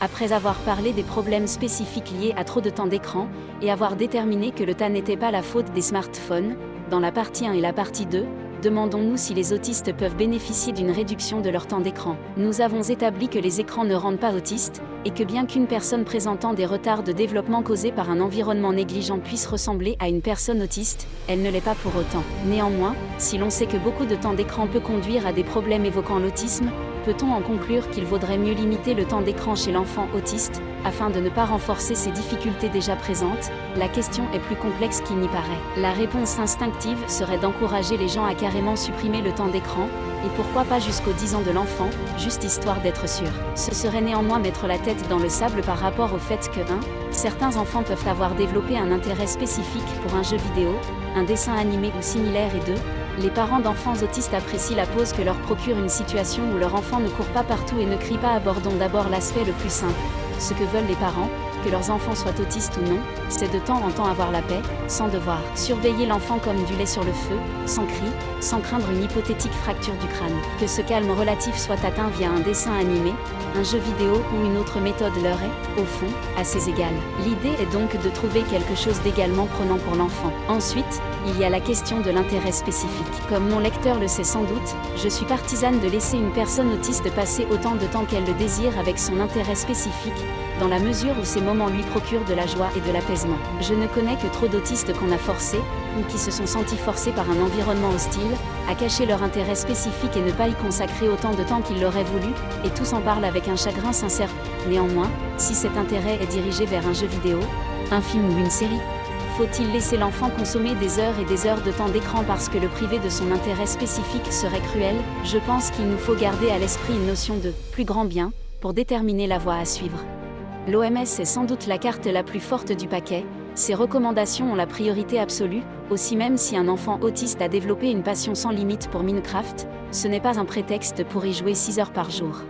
Après avoir parlé des problèmes spécifiques liés à trop de temps d'écran, et avoir déterminé que le tas n'était pas la faute des smartphones, dans la partie 1 et la partie 2, demandons-nous si les autistes peuvent bénéficier d'une réduction de leur temps d'écran. Nous avons établi que les écrans ne rendent pas autistes, et que bien qu'une personne présentant des retards de développement causés par un environnement négligent puisse ressembler à une personne autiste, elle ne l'est pas pour autant. Néanmoins, si l'on sait que beaucoup de temps d'écran peut conduire à des problèmes évoquant l'autisme, peut-on en conclure qu'il vaudrait mieux limiter le temps d'écran chez l'enfant autiste, afin de ne pas renforcer ces difficultés déjà présentes? La question est plus complexe qu'il n'y paraît. La réponse instinctive serait d'encourager les gens à carrément supprimer le temps d'écran, et pourquoi pas jusqu'aux 10 ans de l'enfant, juste histoire d'être sûr. Ce serait néanmoins mettre la tête dans le sable par rapport au fait que 1. Certains enfants peuvent avoir développé un intérêt spécifique pour un jeu vidéo, un dessin animé ou similaire, et 2. Les parents d'enfants autistes apprécient la pause que leur procure une situation où leur enfant ne court pas partout et ne crie pas. Abordons d'abord l'aspect le plus simple. Ce que veulent les parents, que leurs enfants soient autistes ou non, c'est de temps en temps avoir la paix, sans devoir surveiller l'enfant comme du lait sur le feu, sans cri, sans craindre une hypothétique fracture du crâne. Que ce calme relatif soit atteint via un dessin animé, un jeu vidéo ou une autre méthode leur est, au fond, assez égale. L'idée est donc de trouver quelque chose d'également prenant pour l'enfant. Ensuite, il y a la question de l'intérêt spécifique. Comme mon lecteur le sait sans doute, je suis partisane de laisser une personne autiste passer autant de temps qu'elle le désire avec son intérêt spécifique, dans la mesure où ces moments lui procurent de la joie et de l'apaisement. Je ne connais que trop d'autistes qu'on a forcés, ou qui se sont sentis forcés par un environnement hostile, à cacher leur intérêt spécifique et ne pas y consacrer autant de temps qu'ils l'auraient voulu, et tous en parlent avec un chagrin sincère. Néanmoins, si cet intérêt est dirigé vers un jeu vidéo, un film ou une série, faut-il laisser l'enfant consommer des heures et des heures de temps d'écran parce que le priver de son intérêt spécifique serait cruel? Je pense qu'il nous faut garder à l'esprit une notion de « plus grand bien » pour déterminer la voie à suivre. L'OMS est sans doute la carte la plus forte du paquet, ses recommandations ont la priorité absolue, aussi même si un enfant autiste a développé une passion sans limite pour Minecraft, ce n'est pas un prétexte pour y jouer 6 heures par jour.